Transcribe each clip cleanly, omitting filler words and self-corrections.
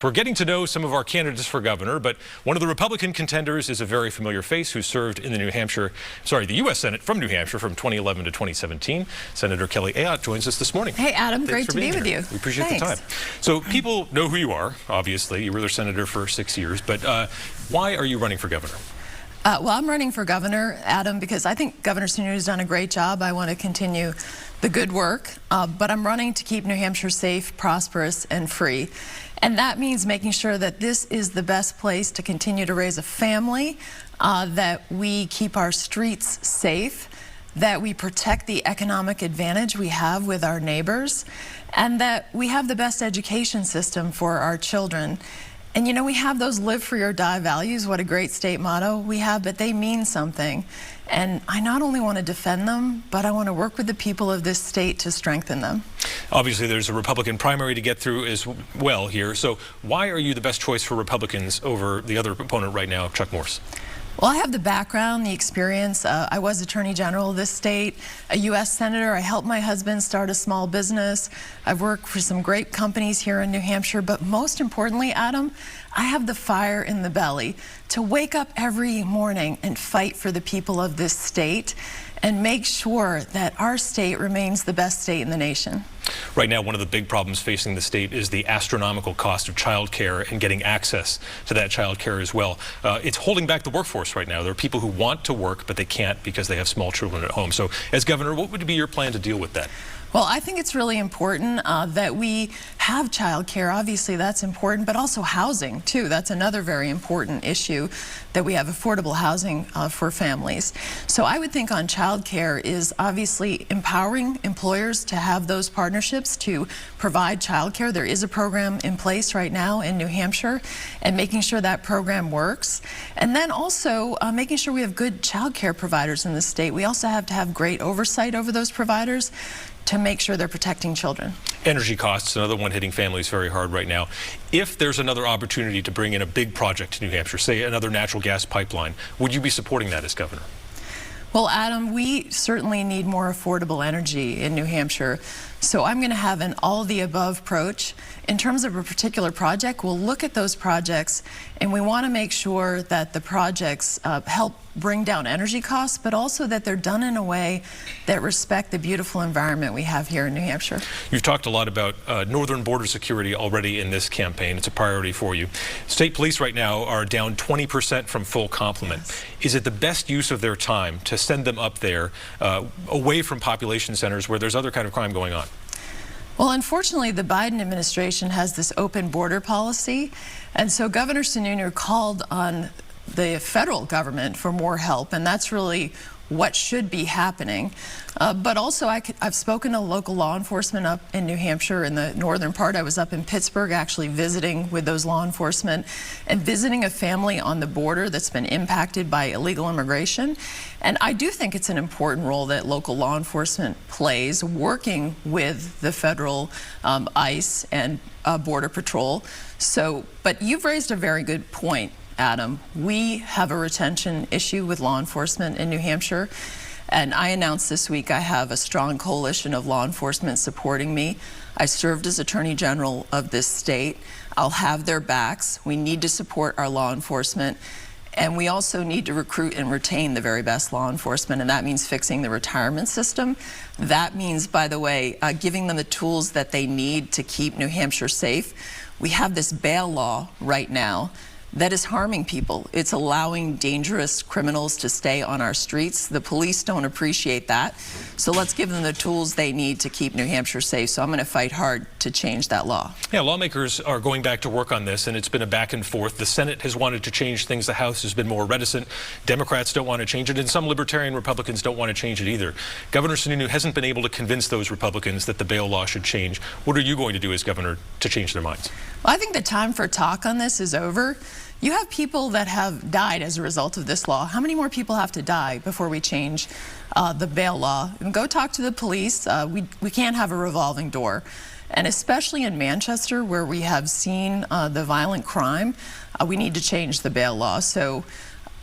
We're getting to know some of our candidates for governor, but one of the Republican contenders is a very familiar face who served in the the U.S. Senate from New Hampshire from 2011 to 2017. Senator Kelly Ayotte joins us this morning. Hey, Adam, great to be with you. We appreciate the time. So people know who you are, obviously. You were their senator for 6 years, but why are you running for governor? Well, I'm running for governor, Adam, because I think Governor Sununu has done a great job. I want to continue the good work, but I'm running to keep New Hampshire safe, prosperous, and free. And that means making sure that this is the best place to continue to raise a family, that we keep our streets safe, that we protect the economic advantage we have with our neighbors, and that we have the best education system for our children. And you know, we have those live free or die values. What a great state motto we have, but they mean something. And I not only want to defend them, but I want to work with the people of this state to strengthen them. Obviously, there's a Republican primary to get through as well here. So why are you the best choice for Republicans over the other opponent right now, Chuck Morse? Well, I have the background, the experience. I was Attorney General of this state, a U.S. Senator. I helped my husband start a small business. I've worked for some great companies here in New Hampshire. But most importantly, Adam, I have the fire in the belly to wake up every morning and fight for the people of this state and make sure that our state remains the best state in the nation. Right now, one of the big problems facing the state is the astronomical cost of child care and getting access to that child care as well. It's holding back the workforce right now. There are people who want to work, but they can't because they have small children at home. So as governor, what would be your plan to deal with that? Well, I think it's really important that we have child care. Obviously, that's important, but also housing, too. That's another very important issue, that we have affordable housing for families. So I would think on child care is obviously empowering employers to have those partnerships to provide child care. There is a program in place right now in New Hampshire, and making sure that program works. And then also making sure we have good child care providers in the state. We also have to have great oversight over those providers to make sure they're protecting children. Energy costs, another one hitting families very hard right now. If there's another opportunity to bring in a big project to New Hampshire, say another natural gas pipeline, would you be supporting that as governor? Well, Adam, we certainly need more affordable energy in New Hampshire. So I'm going to have an all-of-the-above approach. In terms of a particular project, we'll look at those projects, and we want to make sure that the projects help bring down energy costs, but also that they're done in a way that respect the beautiful environment we have here in New Hampshire. You've talked a lot about northern border security already in this campaign. It's a priority for you. State police right now are down 20% from full complement. Yes. Is it the best use of their time to send them up there away from population centers where there's other kind of crime going on? Well, unfortunately, the Biden administration has this open border policy, and so Governor Sununu called on the federal government for more help, and that's really what should be happening. But also, I've spoken to local law enforcement up in New Hampshire in the northern part. I was up in Pittsburgh actually visiting with those law enforcement and visiting a family on the border that's been impacted by illegal immigration. And I do think it's an important role that local law enforcement plays, working with the federal ICE and Border Patrol. But you've raised a very good point, Adam. We have a retention issue with law enforcement in New Hampshire, and I announced this week I have a strong coalition of law enforcement supporting me. I served as Attorney General of this state. I'll have their backs. We need to support our law enforcement, and we also need to recruit and retain the very best law enforcement, and that means fixing the retirement system. That means, by the way, giving them the tools that they need to keep New Hampshire safe. We have this bail law right now that is harming people. It's allowing dangerous criminals to stay on our streets. The police don't appreciate that. So let's give them the tools they need to keep New Hampshire safe. So I'm going to fight hard to change that law. Yeah, lawmakers are going back to work on this, and it's been a back and forth. The Senate has wanted to change things. The House has been more reticent. Democrats don't want to change it, and some libertarian Republicans don't want to change it either. Governor Sununu hasn't been able to convince those Republicans that the bail law should change. What are you going to do as governor to change their minds? Well, I think the time for talk on this is over. You have people that have died as a result of this law. How many more people have to die before we change the bail law? And go talk to the police. We can't have a revolving door. And especially in Manchester, where we have seen the violent crime, we need to change the bail law. So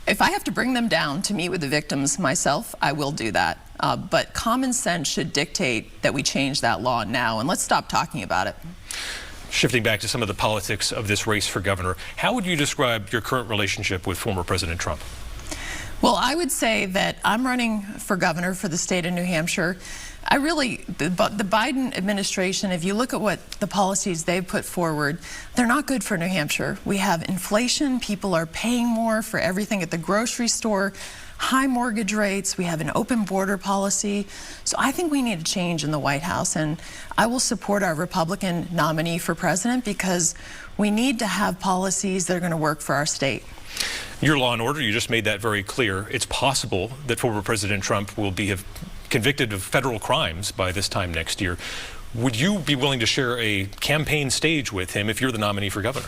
if I have to bring them down to meet with the victims myself, I will do that. But common sense should dictate that we change that law now, and let's stop talking about it. Shifting back to some of the politics of this race for governor, how would you describe your current relationship with former President Trump? Well, I would say that I'm running for governor for the state of New Hampshire. The Biden administration, if you look at what the policies they've put forward, they're not good for New Hampshire. We have inflation, people are paying more for everything at the grocery store, high mortgage rates, we have an open border policy. So I think we need a change in the White House, and I will support our Republican nominee for president because we need to have policies that are going to work for our state. Your law and order, you just made that very clear. It's possible that former President Trump will be convicted of federal crimes by this time next year. Would you be willing to share a campaign stage with him if you're the nominee for governor?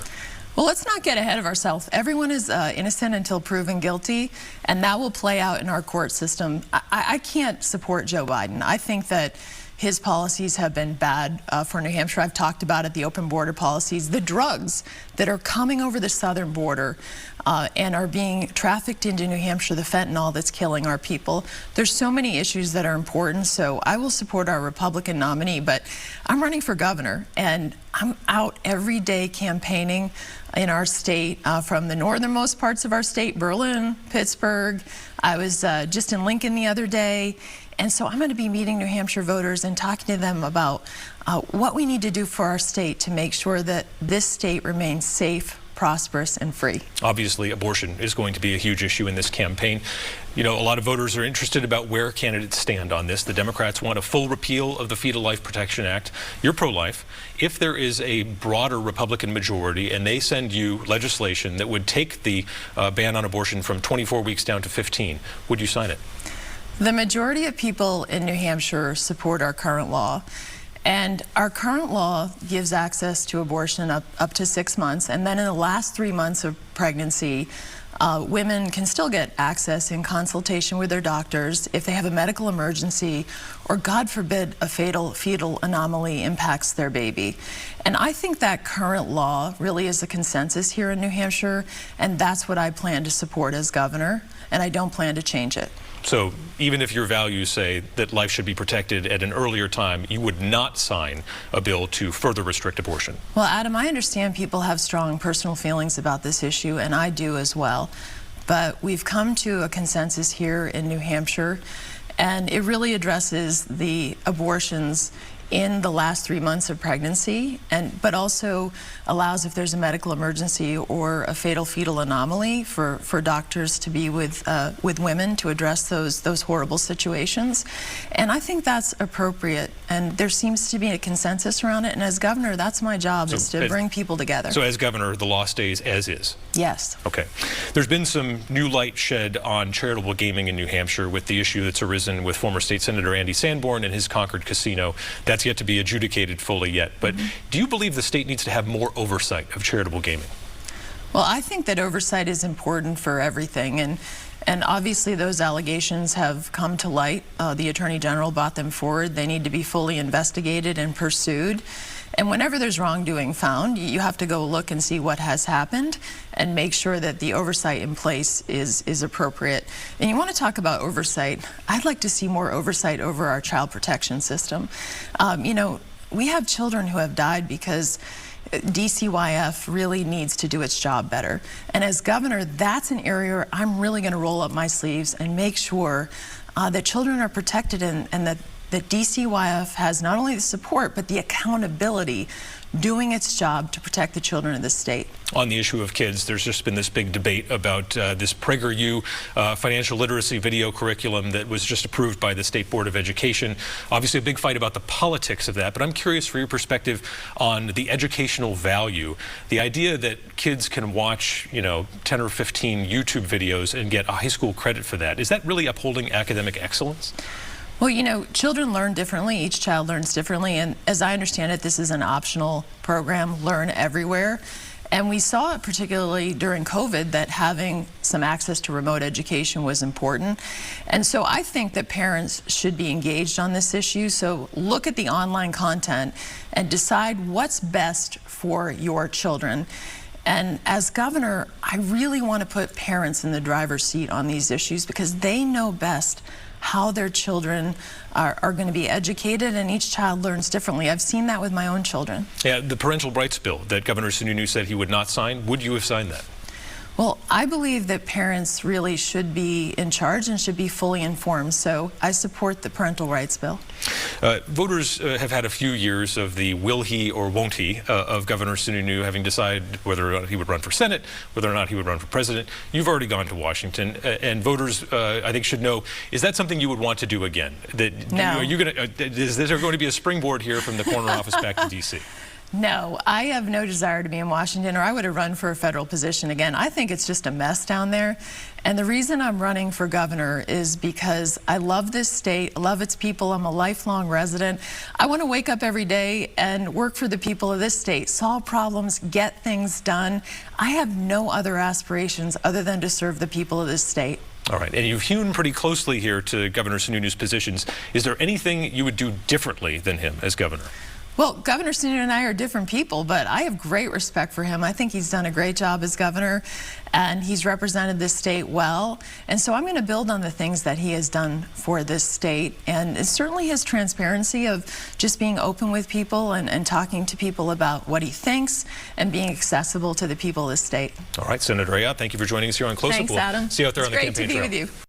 Well, let's not get ahead of ourselves. Everyone is innocent until proven guilty, and that will play out in our court system. I can't support Joe Biden. I think that his policies have been bad for New Hampshire. I've talked about it, the open border policies, the drugs that are coming over the southern border and are being trafficked into New Hampshire, the fentanyl that's killing our people. There's so many issues that are important, so I will support our Republican nominee, but I'm running for governor, and I'm out every day campaigning in our state, from the northernmost parts of our state, Berlin, Pittsburgh. I was just in Lincoln the other day. And so I'm going to be meeting New Hampshire voters and talking to them about what we need to do for our state to make sure that this state remains safe, prosperous, and free. Obviously, abortion is going to be a huge issue in this campaign. You know, a lot of voters are interested about where candidates stand on this. The Democrats want a full repeal of the Fetal Life Protection Act. You're pro-life. If there is a broader Republican majority and they send you legislation that would take the ban on abortion from 24 weeks down to 15, would you sign it? The majority of people in New Hampshire support our current law. And our current law gives access to abortion up to 6 months. And then in the last 3 months of pregnancy, women can still get access in consultation with their doctors if they have a medical emergency or, God forbid, a fatal fetal anomaly impacts their baby. And I think that current law really is a consensus here in New Hampshire, and that's what I plan to support as governor, and I don't plan to change it. So even if your values say that life should be protected at an earlier time, you would not sign a bill to further restrict abortion? Well, Adam, I understand people have strong personal feelings about this issue, and I do as well. But we've come to a consensus here in New Hampshire, and it really addresses the abortions in the last 3 months of pregnancy, but also allows, if there's a medical emergency or a fatal fetal anomaly, for doctors to be with women to address those horrible situations. And I think that's appropriate, and there seems to be a consensus around it. And as governor, that's my job, is to bring people together. So as governor, the law stays as is? Yes. Okay. There's been some new light shed on charitable gaming in New Hampshire with the issue that's arisen with former State Senator Andy Sanborn and his Concord casino. That's yet to be adjudicated fully yet. But do you believe the state needs to have more oversight of charitable gaming? Well, I think that oversight is important for everything. And obviously those allegations have come to light. The Attorney General brought them forward. They need to be fully investigated and pursued. And whenever there's wrongdoing found, you have to go look and see what has happened and make sure that the oversight in place is appropriate. And you want to talk about oversight, I'd like to see more oversight over our child protection system. You know, we have children who have died because DCYF really needs to do its job better. And as governor, that's an area where I'm really going to roll up my sleeves and make sure that children are protected and that DCYF has not only the support, but the accountability doing its job to protect the children of the state. On the issue of kids, there's just been this big debate about this PragerU financial literacy video curriculum that was just approved by the State Board of Education. Obviously a big fight about the politics of that, but I'm curious for your perspective on the educational value. The idea that kids can watch, 10 or 15 YouTube videos and get a high school credit for that, is that really upholding academic excellence? Well, children learn differently. Each child learns differently. And as I understand it, this is an optional program, Learn Everywhere. And we saw it particularly during COVID that having some access to remote education was important. And so I think that parents should be engaged on this issue. So look at the online content and decide what's best for your children. And as governor, I really want to put parents in the driver's seat on these issues because they know best how their children are going to be educated, and each child learns differently. I've seen that with my own children. Yeah, the parental rights bill that Governor Sununu said he would not sign, would you have signed that? Well, I believe that parents really should be in charge and should be fully informed, so I support the parental rights bill. Voters have had a few years of the will he or won't he of Governor Sununu having decided whether or not he would run for Senate, whether or not he would run for president. You've already gone to Washington, and voters, I think, should know, is that something you would want to do again? No. Are you going to, is there going to be a springboard here from the corner office back to D.C.? No, I have no desire to be in Washington, or I would have run for a federal position again. I think it's just a mess down there. And the reason I'm running for governor is because I love this state, I love its people, I'm a lifelong resident. I want to wake up every day and work for the people of this state, solve problems, get things done. I have no other aspirations other than to serve the people of this state. All right, and you've hewn pretty closely here to Governor Sununu's positions. Is there anything you would do differently than him as governor? Well, Governor Sununu and I are different people, but I have great respect for him. I think he's done a great job as governor, and he's represented this state well. And so I'm going to build on the things that he has done for this state. And it's certainly his transparency of just being open with people and talking to people about what he thinks and being accessible to the people of the state. All right, Senator Ayotte, thank you for joining us here on Close Up. Thanks, Adam. See you out there on the campaign trail. It's great to be with you.